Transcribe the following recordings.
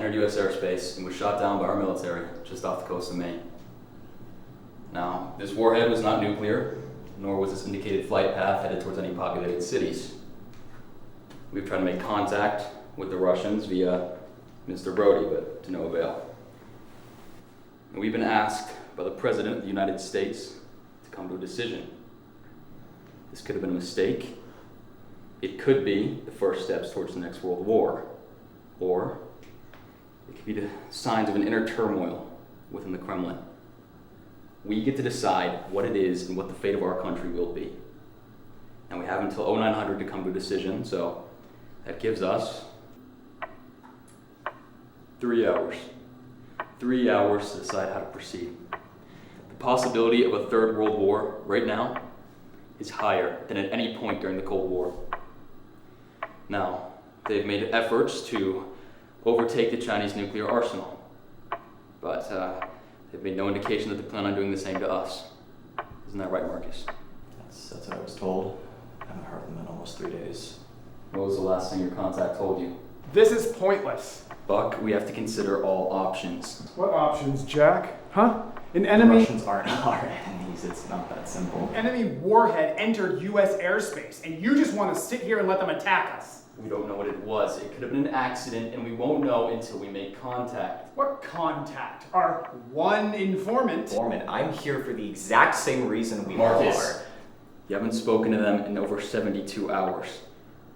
entered U.S. airspace and was shot down by our military just off the coast of Maine. Now, this warhead was not nuclear, nor was its indicated flight path headed towards any populated cities. We've tried to make contact with the Russians via Mr. Brody, but to no avail. And we've been asked by the President of the United States to come to a decision. This could have been a mistake. It could be the first steps towards the next World War. Or it could be the signs of an inner turmoil within the Kremlin. We get to decide what it is and what the fate of our country will be. And we have until 0900 to come to a decision, so that gives us 3 hours. 3 hours to decide how to proceed. The possibility of a third World War right now is higher than at any point during the Cold War. Now, they've made efforts to overtake the Chinese nuclear arsenal, but they've made no indication that they plan on doing the same to us. Isn't that right, Marcus? That's what I was told. I haven't heard them in almost 3 days. What was the last thing your contact told you? This is pointless. Buck, we have to consider all options. What options, Jack? Huh? An The enemy... Russians aren't our enemies. It's not that simple. Enemy warhead entered U.S. airspace, and you just want to sit here and let them attack us. We don't know what it was. It could have been an accident, and we won't know until we make contact. What contact? Our one informant. Foreman, I'm here for the exact same reason we Marcus, all are. you haven't spoken to them in over 72 hours.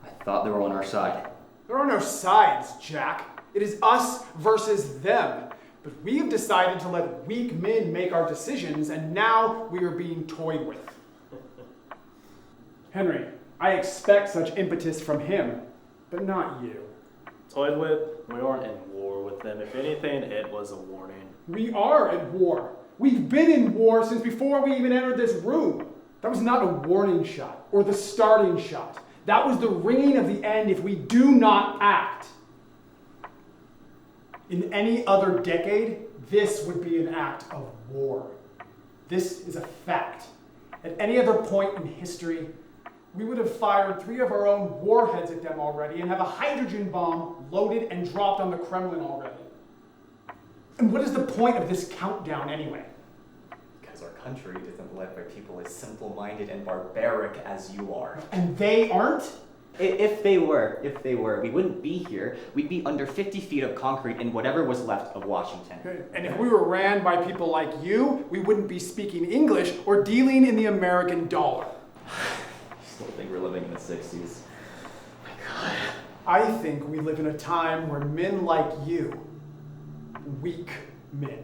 I thought they were on our side. There are no sides, Jack. It is us versus them. But we have decided to let weak men make our decisions, and now we are being toyed with. Henry, I expect such impetus from him, but not you. Toyed with? We aren't in war with them. If anything, it was a warning. We are at war. We've been in war since before we even entered this room. That was not a warning shot or the starting shot. That was the ringing of the end if we do not act. In any other decade, this would be an act of war. This is a fact. At any other point in history, we would have fired 3 of our own warheads at them already and have a hydrogen bomb loaded and dropped on the Kremlin already. And what is the point of this countdown anyway? Because our country isn't led by people as simple-minded and barbaric as you are. And they aren't? If they were, we wouldn't be here. We'd be under 50 feet of concrete in whatever was left of Washington. And if we were ran by people like you, we wouldn't be speaking English or dealing in the American dollar. I still think we're living in the 60s. My God. I think we live in a time where men like you, weak men,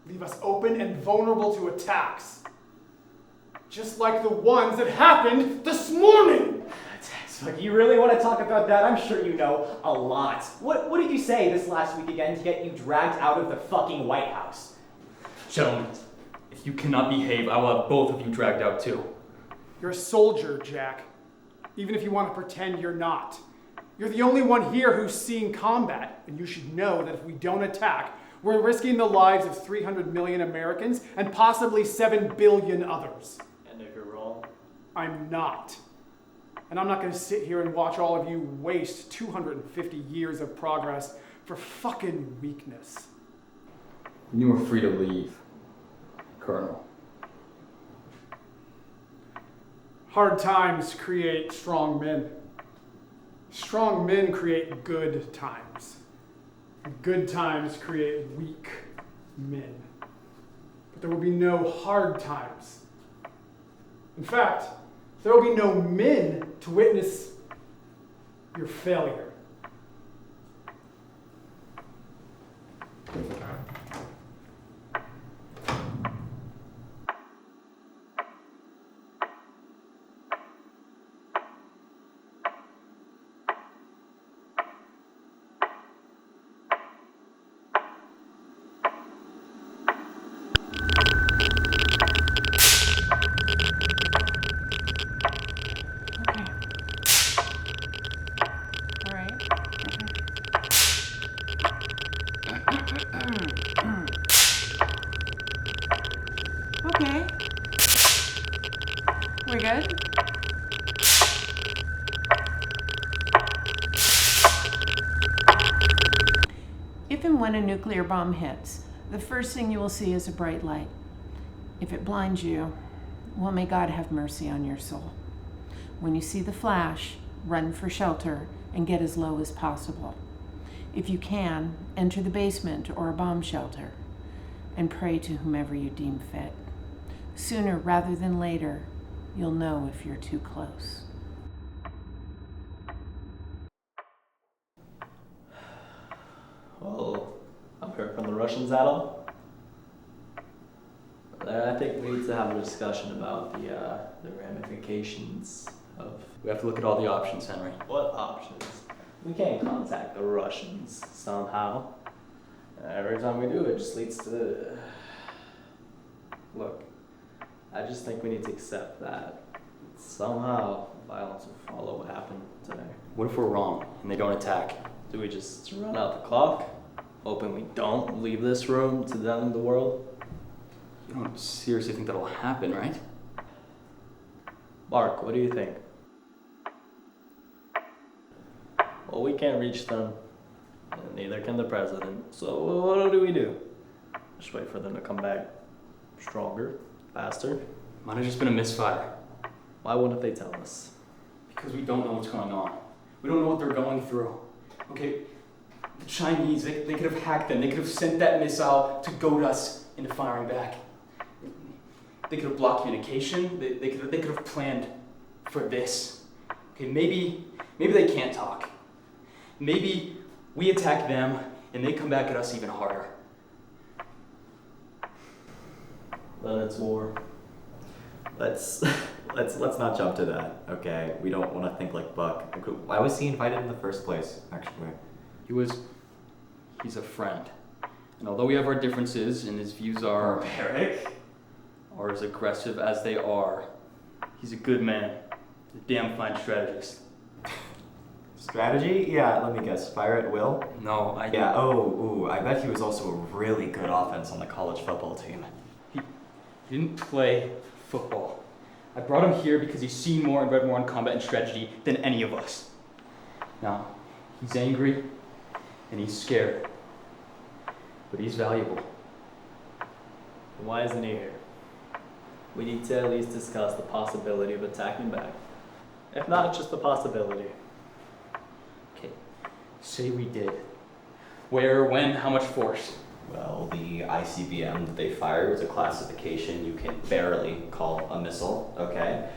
leave us open and vulnerable to attacks. Just like the ones that happened this morning! But you really want to talk about that? I'm sure you know a lot. What did you say this last week again to get you dragged out of the fucking White House? Gentlemen, if you cannot behave, I will have both of you dragged out too. You're a soldier, Jack. Even if you want to pretend you're not. You're the only one here who's seen combat, and you should know that if we don't attack, we're risking the lives of 300 million Americans and possibly 7 billion others. And if you're wrong? I'm not. And I'm not going to sit here and watch all of you waste 250 years of progress for fucking weakness. You were free to leave, Colonel. Hard times create strong men. Strong men create good times. And good times create weak men. But there will be no hard times. In fact, there will be no men to witness your failure. Okay. We're good? If and Even when a nuclear bomb hits, the first thing you will see is a bright light. If it blinds you, well, may God have mercy on your soul. When you see the flash, run for shelter and get as low as possible. If you can, enter the basement or a bomb shelter and pray to whomever you deem fit. Sooner rather than later, you'll know if you're too close. Well, I've heard from the Russians at all. I think we need to have a discussion about the ramifications of We have to look at all the options, Henry. what options. We can't contact the Russians somehow. Every time we do, it just leads to. Look, I just think we need to accept that somehow violence will follow what happened today. What if we're wrong and they don't attack? Do we just run out the clock, hoping we don't leave this room to them in the world? You don't seriously think that'll happen, right? Mark, what do you think? Well, we can't reach them, and neither can the president. So what do we do? Just wait for them to come back stronger, faster? Might have just been a misfire. Why wouldn't they tell us? Because we don't know what's going on. We don't know what they're going through. Okay, the Chinese, they could have hacked them. They could have sent that missile to goad us into firing back. They could have blocked communication. They could have planned for this. Okay, maybe they can't talk. Maybe we attack them and they come back at us even harder. Then it's war. Let's not jump to that, okay? We don't want to think like Buck. Why was he invited in the first place, actually? He's a friend. And although we have our differences and his views are as aggressive as they are, he's a good man. A damn fine strategist. Strategy? Yeah, let me guess. Fire at will? No, Yeah, I bet he was also a really good offense on the college football team. He didn't play football. I brought him here because he's seen more and read more on combat and strategy than any of us. Now, he's angry and he's scared, but he's valuable. Why isn't he here? We need to at least discuss the possibility of attacking back. If not, just the possibility. Okay, say we did. Where, when, how much force? Well, the ICBM that they fired was a classification you can barely call a missile, okay?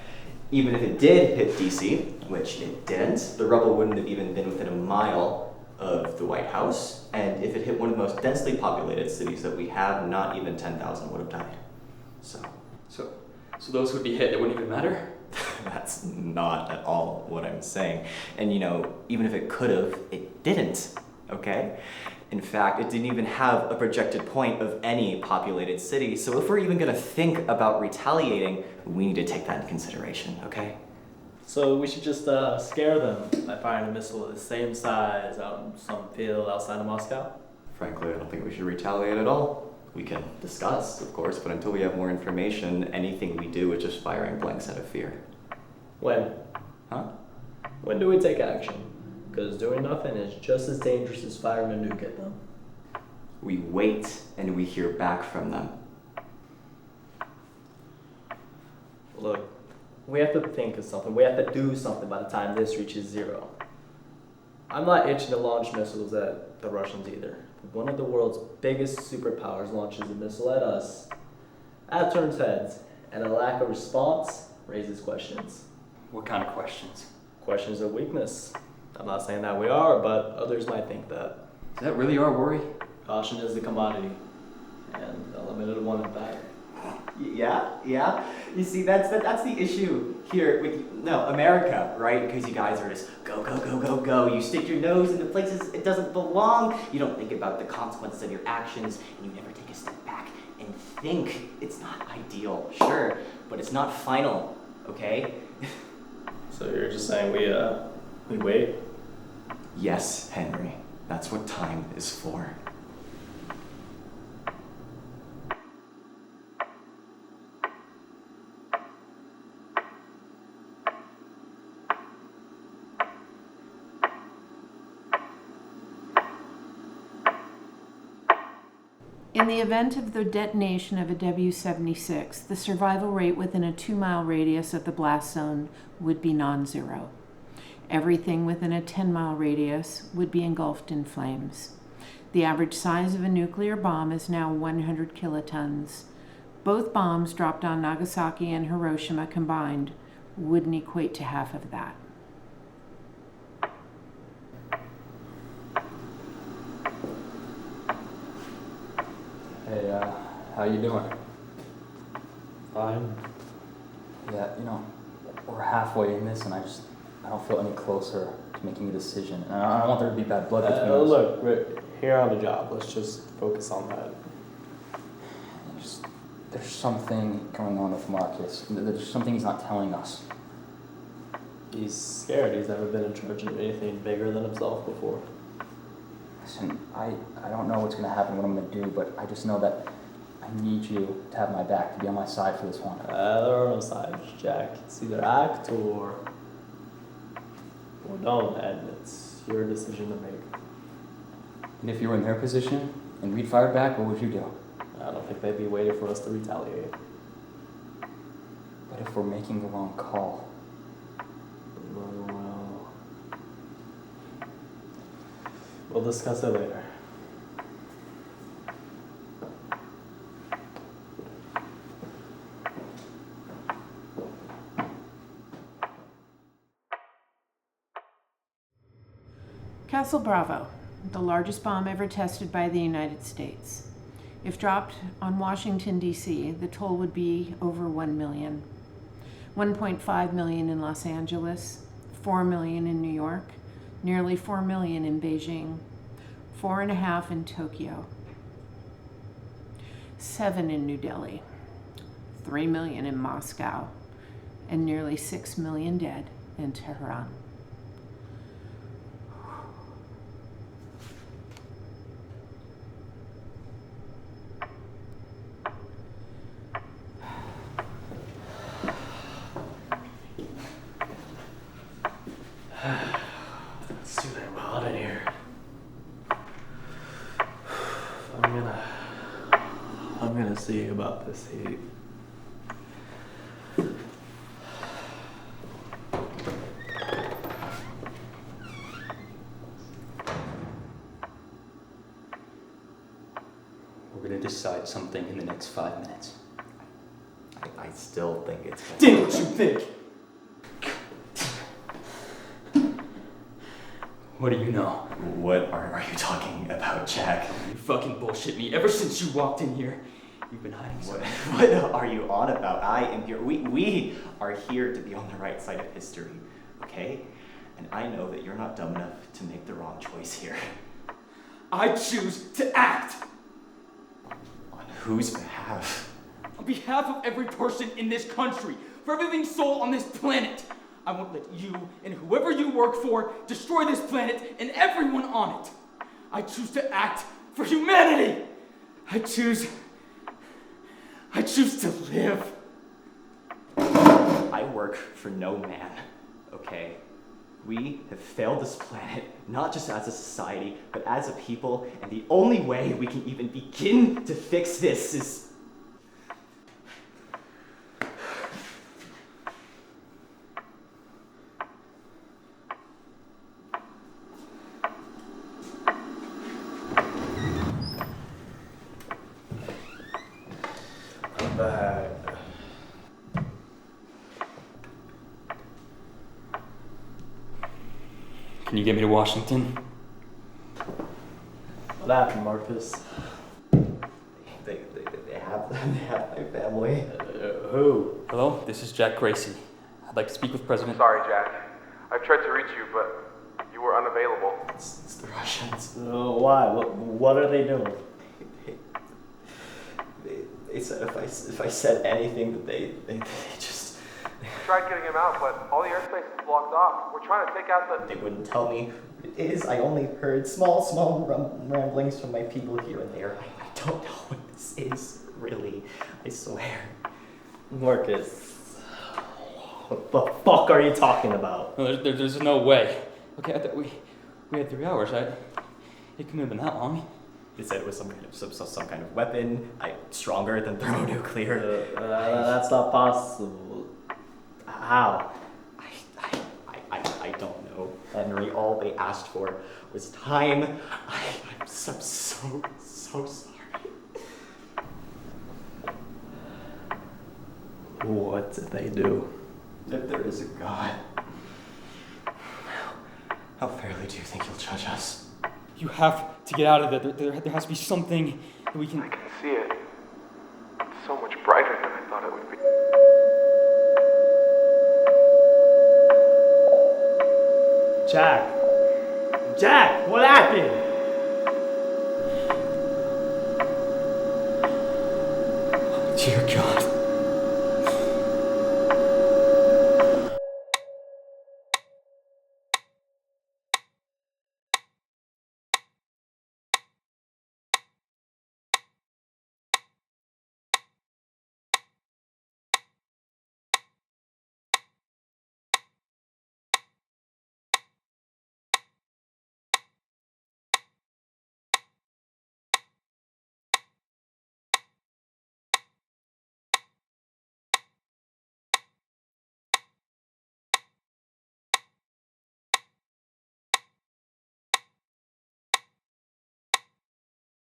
Even if it did hit DC, which it didn't, the rubble wouldn't have even been within a mile of the White House. And if it hit one of the most densely populated cities that we have, not even 10,000 would have died. So those would be hit, it wouldn't even matter? That's not at all what I'm saying. And even if it could have, it didn't, okay? In fact, it didn't even have a projected point of any populated city. So if we're even gonna think about retaliating, we need to take that into consideration, okay? So we should just scare them by firing a missile of the same size out in some field outside of Moscow? Frankly, I don't think we should retaliate at all. We can discuss, of course, but until we have more information, anything we do is just firing blanks out of fear. When? Huh? When do we take action? Because doing nothing is just as dangerous as firing a nuke at them. We wait and we hear back from them. Look, we have to think of something. We have to do something by the time this reaches zero. I'm not itching to launch missiles at the Russians either. One of the world's biggest superpowers launches a missile at us. That turns heads, and a lack of response raises questions. What kind of questions? Questions of weakness. I'm not saying that we are, but others might think that. Is that really our worry? Caution is the commodity, and a limited one in fact. Yeah. You see, that's the issue here with America, right? Because you guys are just go. You stick your nose into places it doesn't belong. You don't think about the consequences of your actions, and you never take a step back and think. It's not ideal, sure, but it's not final, okay? So you're just saying we wait? Yes, Henry. That's what time is for. In the event of the detonation of a W-76, the survival rate within a 2-mile radius of the blast zone would be non-zero. Everything within a 10-mile radius would be engulfed in flames. The average size of a nuclear bomb is now 100 kilotons. Both bombs dropped on Nagasaki and Hiroshima combined wouldn't equate to half of that. Hey, how you doing? Fine. Yeah, we're halfway in this, and I don't feel any closer to making a decision. And I don't want there to be bad blood between us. Look, we're here on the job. Let's just focus on that. There's something going on with Marcus. There's something he's not telling us. He's scared. He's never been in charge of anything bigger than himself before. Listen, I don't know what's going to happen, what I'm going to do, but I just know that I need you to have my back, to be on my side for this one. There are no sides, Jack. It's either act or don't, and it's your decision to make. And if you were in their position and we'd fired back, what would you do? I don't think they'd be waiting for us to retaliate. But if we're making the wrong call? Well, we'll discuss it later. Castle Bravo, the largest bomb ever tested by the United States. If dropped on Washington, D.C., the toll would be over 1 million. 1.5 million in Los Angeles, 4 million in New York, nearly 4 million in Beijing, 4.5 in Tokyo, 7 in New Delhi, 3 million in Moscow, and nearly 6 million dead in Tehran. It's too damn hot in here. I'm gonna see about this heat. We're going to decide something in the next 5 minutes. I still think it's... Didn't you think? What do you know? What are you talking about, Jack? You fucking bullshit me. Ever since you walked in here, you've been hiding something. What are you on about? I am here. We are here to be on the right side of history, okay? And I know that you're not dumb enough to make the wrong choice here. I choose to act On whose behalf? on behalf of every person in this country, for every living soul on this planet. I won't let you and whoever you work for destroy this planet and everyone on it. I choose to act for humanity. I choose to live. I work for no man, okay? We have failed this planet, not just as a society, but as a people, and the only way we can even begin to fix this is... I'm back. Can you get me to Washington? What happened, Marcus? They have my family. Who? Hello, this is Jack Gracie. I'd like to speak with President... Sorry, Jack. I've tried to reach you, but you were unavailable. It's the Russians. Why? What are they doing? They said if I said anything that they just... We tried getting him out, but all the airspace is blocked off. We're trying to take out the... They wouldn't tell me who it is. I only heard small ramblings from my people here and there. I don't know what this is, really. I swear. Marcus. What the fuck are you talking about? No, there's no way. Okay, I thought we had 3 hours. It couldn't have been that long. They said it was some kind of weapon, stronger than thermonuclear. That's not possible. How? I don't know, Henry. All they asked for was time. I'm so sorry. What did they do? If there is a God, how fairly do you think he'll judge us? You have to get out of there. There has to be something that we can. I can see it. It's so much brighter than I thought it would be. Jack, what happened? Dear God.